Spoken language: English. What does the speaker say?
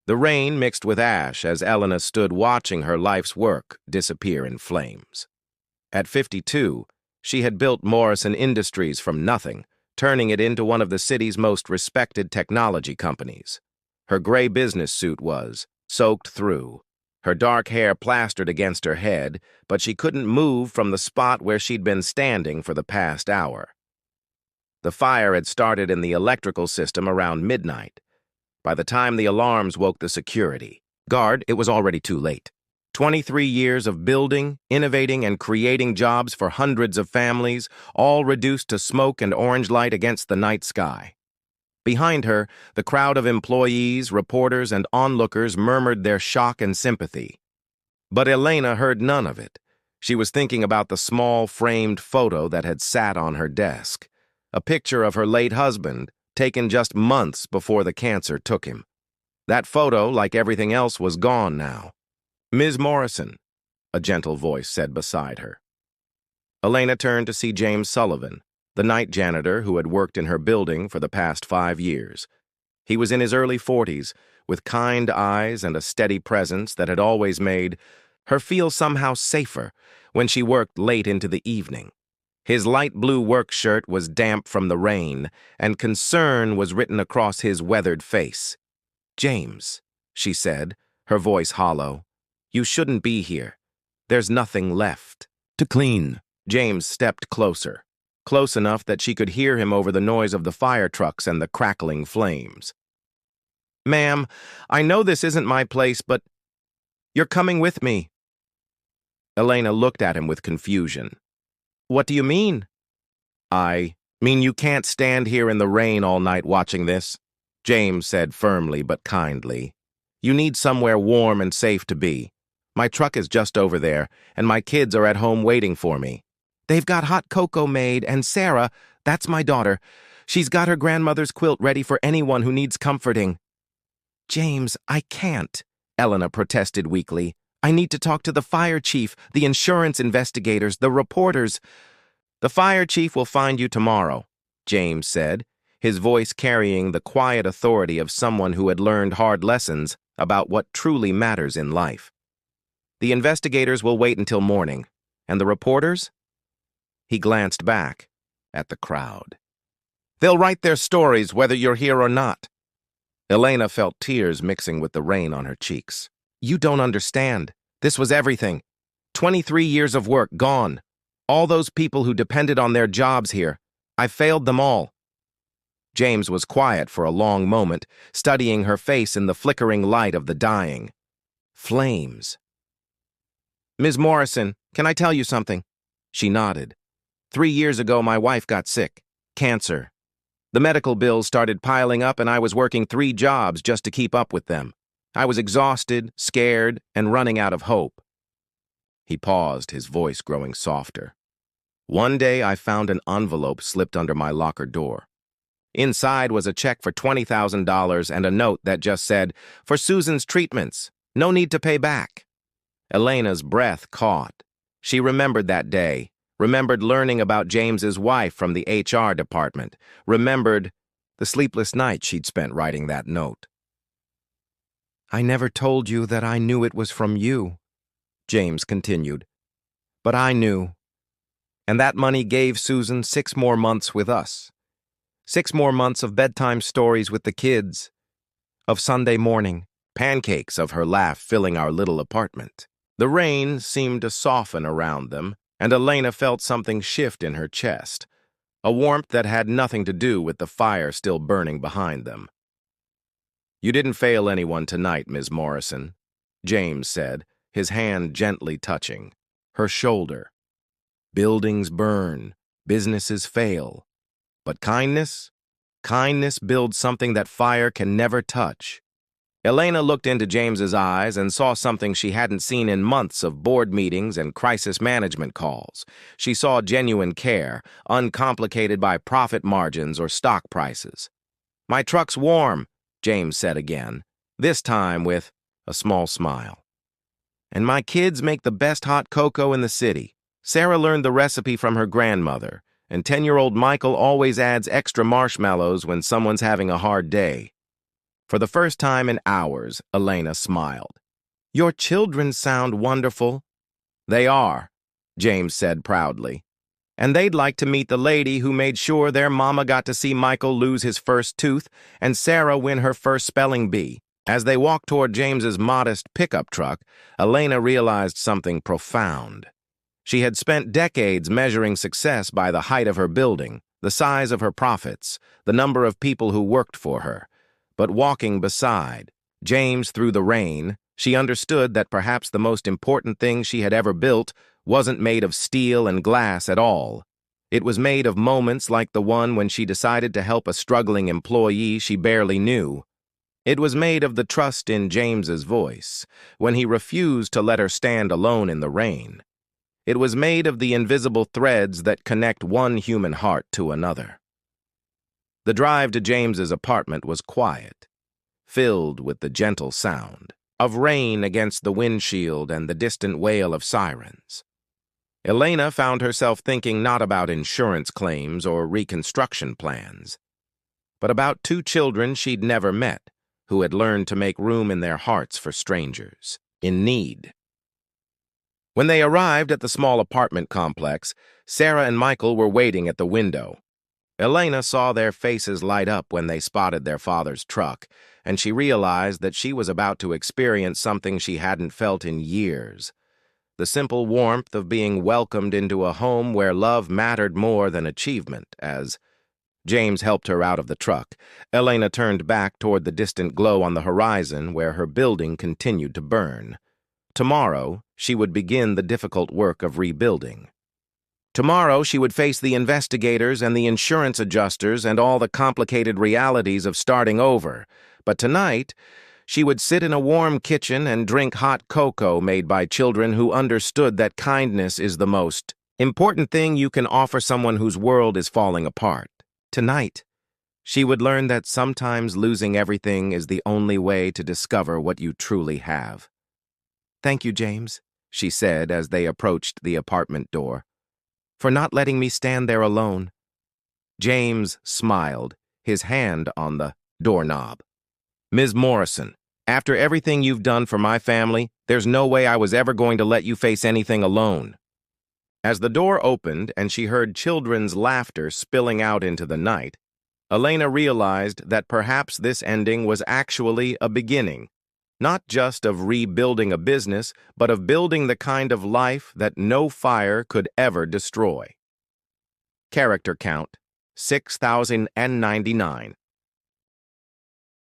The rain mixed with ash as Elena stood watching her life's work disappear in flames. At 52, she had built Morrison Industries from nothing, turning it into one of the city's most respected technology companies. Her gray business suit was soaked through, her dark hair plastered against her head, but she couldn't move from the spot where she'd been standing for the past hour. The fire had started in the electrical system around midnight. By the time the alarms woke the security guard, it was already too late. 23 years of building, innovating, and creating jobs for hundreds of families, all reduced to smoke and orange light against the night sky. Behind her, the crowd of employees, reporters, and onlookers murmured their shock and sympathy. But Elena heard none of it. She was thinking about the small, framed photo that had sat on her desk, a picture of her late husband, taken just months before the cancer took him. That photo, like everything else, was gone now. "Ms. Morrison," a gentle voice said beside her. Elena turned to see James Sullivan, the night janitor who had worked in her building for the past 5 years. He was in his early 40s, with kind eyes and a steady presence that had always made her feel somehow safer when she worked late into the evening. His light blue work shirt was damp from the rain, and concern was written across his weathered face. "James," she said, her voice hollow, "you shouldn't be here. There's nothing left to clean." James stepped closer, close enough that she could hear him over the noise of the fire trucks and the crackling flames. "Ma'am, I know this isn't my place, but you're coming with me." Elena looked at him with confusion. "What do you mean?" "I mean you can't stand here in the rain all night watching this," James said firmly but kindly. "You need somewhere warm and safe to be. My truck is just over there, and my kids are at home waiting for me. They've got hot cocoa made, and Sarah, that's my daughter, she's got her grandmother's quilt ready for anyone who needs comforting." "James, I can't," Elena protested weakly. "I need to talk to the fire chief, the insurance investigators, the reporters." "The fire chief will find you tomorrow," James said, his voice carrying the quiet authority of someone who had learned hard lessons about what truly matters in life. "The investigators will wait until morning. And the reporters?" He glanced back at the crowd. "They'll write their stories whether you're here or not." Elena felt tears mixing with the rain on her cheeks. "You don't understand. This was everything. 23 years of work gone. All those people who depended on their jobs here. I failed them all." James was quiet for a long moment, studying her face in the flickering light of the dying flames. "Ms. Morrison, can I tell you something?" She nodded. 3 years ago, my wife got sick. Cancer. The medical bills started piling up, and I was working 3 jobs just to keep up with them. I was exhausted, scared, and running out of hope. He paused, his voice growing softer. "One day I found an envelope slipped under my locker door. Inside was a check for $20,000 and a note that just said, 'For Susan's treatments. No need to pay back.'" Elena's breath caught. She remembered that day, remembered learning about James's wife from the HR department, remembered the sleepless night she'd spent writing that note. "I never told you that I knew it was from you," James continued. "But I knew. And that money gave Susan 6 more months with us. 6 more months of bedtime stories with the kids, of Sunday morning pancakes, of her laugh filling our little apartment." The rain seemed to soften around them, and Elena felt something shift in her chest, a warmth that had nothing to do with the fire still burning behind them. "You didn't fail anyone tonight, Ms. Morrison," James said, his hand gently touching her shoulder. "Buildings burn, businesses fail. But kindness? Kindness builds something that fire can never touch." Elena looked into James's eyes and saw something she hadn't seen in months of board meetings and crisis management calls. She saw genuine care, uncomplicated by profit margins or stock prices. "My truck's warm," James said again, this time with a small smile. "And my kids make the best hot cocoa in the city. Sarah learned the recipe from her grandmother, and 10-year-old Michael always adds extra marshmallows when someone's having a hard day." For the first time in hours, Elena smiled. "Your children sound wonderful." "They are," James said proudly. "And they'd like to meet the lady who made sure their mama got to see Michael lose his first tooth and Sarah win her first spelling bee." As they walked toward James's modest pickup truck, Elena realized something profound. She had spent decades measuring success by the height of her building, the size of her profits, the number of people who worked for her. But walking beside James through the rain, she understood that perhaps the most important thing she had ever built wasn't made of steel and glass at all. It was made of moments like the one when she decided to help a struggling employee she barely knew. It was made of the trust in James's voice, when he refused to let her stand alone in the rain. It was made of the invisible threads that connect one human heart to another. The drive to James's apartment was quiet, filled with the gentle sound of rain against the windshield and the distant wail of sirens. Elena found herself thinking not about insurance claims or reconstruction plans, but about two children she'd never met who had learned to make room in their hearts for strangers in need. When they arrived at the small apartment complex, Sarah and Michael were waiting at the window. Elena saw their faces light up when they spotted their father's truck, and she realized that she was about to experience something she hadn't felt in years. The simple warmth of being welcomed into a home where love mattered more than achievement. As James helped her out of the truck, Elena turned back toward the distant glow on the horizon where her building continued to burn. Tomorrow, she would begin the difficult work of rebuilding. Tomorrow, she would face the investigators and the insurance adjusters and all the complicated realities of starting over. But tonight, she would sit in a warm kitchen and drink hot cocoa made by children who understood that kindness is the most important thing you can offer someone whose world is falling apart. Tonight, she would learn that sometimes losing everything is the only way to discover what you truly have. "Thank you, James," she said as they approached the apartment door, "for not letting me stand there alone." James smiled, his hand on the doorknob. "Ms. Morrison, after everything you've done for my family, there's no way I was ever going to let you face anything alone." As the door opened and she heard children's laughter spilling out into the night, Elena realized that perhaps this ending was actually a beginning, not just of rebuilding a business, but of building the kind of life that no fire could ever destroy. Character count, 6,099.